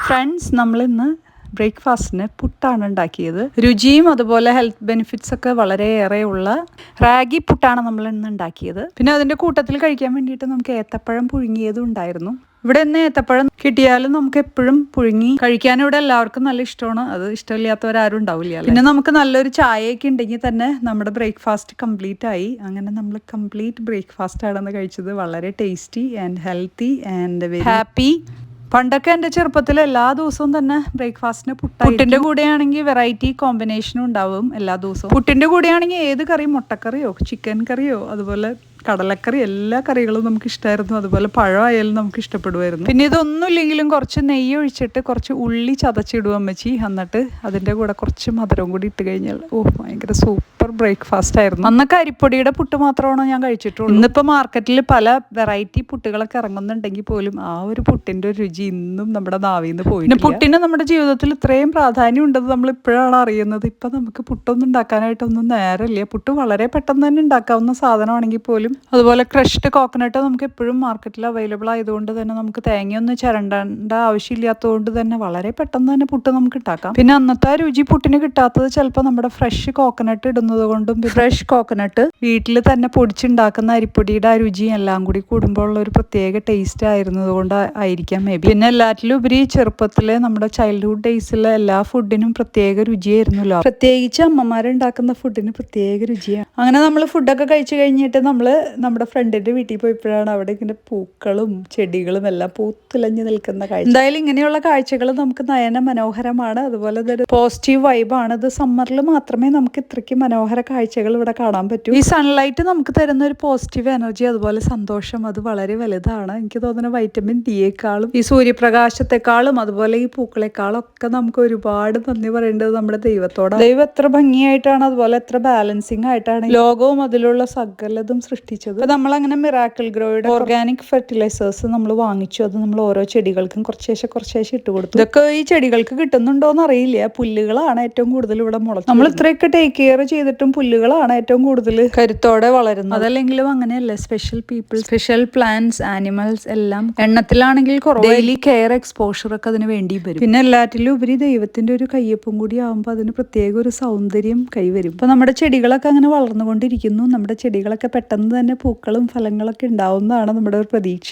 Friends, നമ്മളിന്ന് ബ്രേക്ക്ഫാസ്റ്റിന് പുട്ടാണ് ഉണ്ടാക്കിയത്. രുചിയും അതുപോലെ ഹെൽത്ത് ബെനിഫിറ്റ്സ് ഒക്കെ വളരെയേറെ ഉള്ള റാഗി പുട്ടാണ് നമ്മൾ ഇന്ന് ഉണ്ടാക്കിയത്. പിന്നെ അതിൻ്റെ കൂട്ടത്തിൽ കഴിക്കാൻ വേണ്ടിയിട്ട് നമുക്ക് ഏത്തപ്പഴം പുഴുങ്ങിയതും ഉണ്ടായിരുന്നു. ഇവിടെ ഇന്ന് ഏത്തപ്പഴം കിട്ടിയാലും നമുക്ക് എപ്പോഴും പുഴുങ്ങി കഴിക്കാൻ ഇവിടെ എല്ലാവർക്കും നല്ല ഇഷ്ടമാണ്. അത് ഇഷ്ടമില്ലാത്തവരാരും ഉണ്ടാവില്ല. പിന്നെ നമുക്ക് നല്ലൊരു ചായയൊക്കെ ഉണ്ടെങ്കിൽ തന്നെ നമ്മുടെ ബ്രേക്ക്ഫാസ്റ്റ് കംപ്ലീറ്റ് ആയി. അങ്ങനെ നമ്മൾ കംപ്ലീറ്റ് ബ്രേക്ക്ഫാസ്റ്റ് ആണെന്ന് കഴിച്ചത്. വളരെ tasty and healthy and very happy. പണ്ടൊക്കെ എൻ്റെ ചെറുപ്പത്തിൽ എല്ലാ ദിവസവും തന്നെ ബ്രേക്ക്ഫാസ്റ്റിന് പുട്ടിൻ്റെ കൂടെയാണെങ്കിൽ വെറൈറ്റി കോമ്പിനേഷനും ഉണ്ടാവും എല്ലാ ദിവസവും. പുട്ടിൻ്റെ കൂടെയാണെങ്കിൽ ഏത് കറി, മുട്ടക്കറിയോ ചിക്കൻ കറിയോ അതുപോലെ കടലക്കറി, എല്ലാ കറികളും നമുക്ക് ഇഷ്ടമായിരുന്നു. അതുപോലെ പഴമായാലും നമുക്ക് ഇഷ്ടപ്പെടുമായിരുന്നു. പിന്നെ ഇതൊന്നും ഇല്ലെങ്കിലും കുറച്ച് നെയ്യ് ഒഴിച്ചിട്ട് കുറച്ച് ഉള്ളി ചതച്ചിടും അമ്മച്ചി. എന്നിട്ട് അതിൻ്റെ കൂടെ കുറച്ച് മധുരവും കൂടി ഇട്ട് കഴിഞ്ഞാൽ ഭയങ്കര സൂപ്പർ ബ്രേക്ക്ഫാസ്റ്റ് ആയിരുന്നു. അന്നൊക്കെ അരിപ്പൊടിയുടെ പുട്ട് മാത്രമാണ് ഞാൻ കഴിച്ചിട്ടുള്ളൂ. ഇന്നിപ്പോൾ മാർക്കറ്റിൽ പല വെറൈറ്റി പുട്ടുകളൊക്കെ ഇറങ്ങുന്നുണ്ടെങ്കിൽ പോലും ആ ഒരു പുട്ടിൻ്റെ രുചി ഇന്നും നമ്മുടെ നാവിൽ നിന്ന് പോയി. പിന്നെ പുട്ടിന് നമ്മുടെ ജീവിതത്തിൽ ഇത്രയും പ്രാധാന്യം ഉണ്ടെന്ന് നമ്മൾ ഇപ്പോഴാണ് അറിയുന്നത്. ഇപ്പം നമുക്ക് പുട്ടൊന്നും ഉണ്ടാക്കാനായിട്ടൊന്നും നേരമില്ല. പുട്ട് വളരെ പെട്ടെന്ന് തന്നെ ഉണ്ടാക്കാവുന്ന സാധനമാണെങ്കിൽ പോലും. അതുപോലെ ക്രഷ്ഡ് കോക്കനട്ട് നമുക്ക് എപ്പോഴും മാർക്കറ്റിൽ അവൈലബിൾ ആയതുകൊണ്ട് തന്നെ നമുക്ക് തേങ്ങയൊന്നും ചിരണ്ടേണ്ട ആവശ്യമില്ലാത്തതുകൊണ്ട് തന്നെ വളരെ പെട്ടെന്ന് തന്നെ പുട്ട് നമുക്ക് ഉണ്ടാക്കാം. പിന്നെ അന്നത്തെ രുചി പുട്ടിന് കിട്ടാത്തത് ചിലപ്പോൾ നമ്മുടെ ഫ്രഷ് കോക്കനട്ട് ഇടുന്നത് കൊണ്ടും, ഫ്രഷ് കോക്കനട്ട് വീട്ടിൽ തന്നെ പൊടിച്ചുണ്ടാക്കുന്ന അരിപ്പൊടിയുടെ ആ രുചിയും എല്ലാം കൂടി കൂടുമ്പോൾ ഉള്ള ഒരു പ്രത്യേക ടേസ്റ്റ് ആയിരുന്നത് കൊണ്ട് ആയിരിക്കാം മേ ബി. പിന്നെ എല്ലാറ്റിലും ഉപരി ചെറുപ്പത്തിലെ നമ്മുടെ ചൈൽഡ്ഹുഡ് ഡേയ്സിലെ എല്ലാ ഫുഡിനും പ്രത്യേക രുചിയായിരുന്നല്ലോ. പ്രത്യേകിച്ച് അമ്മമാരുണ്ടാക്കുന്ന ഫുഡിന് പ്രത്യേക രുചിയാണ്. അങ്ങനെ നമ്മൾ ഫുഡൊക്കെ കഴിച്ചു കഴിഞ്ഞിട്ട് നമ്മൾ നമ്മുടെ ഫ്രണ്ടിൻ്റെ വീട്ടിൽ പോയപ്പോഴാണ് അവിടെ ഇങ്ങനെ പൂക്കളും ചെടികളും എല്ലാം പൂത്തുലഞ്ഞു നിൽക്കുന്ന കാഴ്ച. എന്തായാലും ഇങ്ങനെയുള്ള കാഴ്ചകൾ നമുക്ക് നയന മനോഹരമാണ്. അതുപോലെ ഇതൊരു പോസിറ്റീവ് വൈബാണ്. ഇത് സമ്മറിൽ മാത്രമേ നമുക്ക് ഇത്രയ്ക്ക് മനോഹര കാഴ്ചകൾ ഇവിടെ കാണാൻ പറ്റൂ. ഈ സൺലൈറ്റ് നമുക്ക് തരുന്ന ഒരു പോസിറ്റീവ് എനർജി, അതുപോലെ സന്തോഷം, അത് വളരെ വലുതാണ്. എനിക്ക് തോന്നുന്ന വൈറ്റമിൻ ഡിയേക്കാളും ഈ സൂര്യപ്രകാശത്തെക്കാളും അതുപോലെ ഈ പൂക്കളെക്കാളും ഒക്കെ നമുക്ക് ഒരുപാട് നന്ദി പറയേണ്ടത് നമ്മുടെ ദൈവത്തോടാണ്. ദൈവം എത്ര ഭംഗിയായിട്ടാണ് അതുപോലെ എത്ര ബാലൻസിങ് ആയിട്ടാണ് ലോകവും അതിലുള്ള സകലതും സൃഷ്ടിച്ചത്. നമ്മളങ്ങനെ മിറാക്കിൾ ഗ്രോയുടെ ഓർഗാനിക് ഫെർട്ടിലൈസേഴ്സ് നമ്മൾ വാങ്ങിച്ചു. അത് നമ്മൾ ഓരോ ചെടികൾക്കും കുറച്ചേശ്ശെ ഇട്ട് കൊടുത്തു. ഇതൊക്കെ ഈ ചെടികൾക്ക് കിട്ടുന്നുണ്ടോന്ന് അറിയില്ല. പുല്ലുകളാണ് ഏറ്റവും കൂടുതൽ ഇവിടെ മുളച്ചത്. നമ്മൾ ഇത്രയൊക്കെ ടേക്ക് കെയർ ചെയ്തിട്ടും പുല്ലുകളാണ് ഏറ്റവും കൂടുതൽ കരുത്തോടെ വളരുന്നത്. അതല്ലെങ്കിലും അങ്ങനെയല്ല, special people, special plants, animals എല്ലാം എണ്ണത്തിലാണെങ്കിൽ ഡെയിലി കെയർ എക്സ്പോഷർ ഒക്കെ അതിന് വേണ്ടി വരും. പിന്നെ എല്ലാറ്റിലും ഉപരി ദൈവത്തിന്റെ ഒരു കയ്യൊപ്പും കൂടി ആകുമ്പോൾ അതിന് പ്രത്യേക ഒരു സൗന്ദര്യം കൈവരും. ഇപ്പൊ നമ്മുടെ ചെടികളൊക്കെ അങ്ങനെ വളർന്നുകൊണ്ടിരിക്കുന്നു. നമ്മുടെ ചെടികളൊക്കെ പെട്ടെന്ന് തന്നെ പൂക്കളും ഫലങ്ങളൊക്കെ ഉണ്ടാവുന്നതാണ് നമ്മുടെ ഒരു പ്രതീക്ഷ.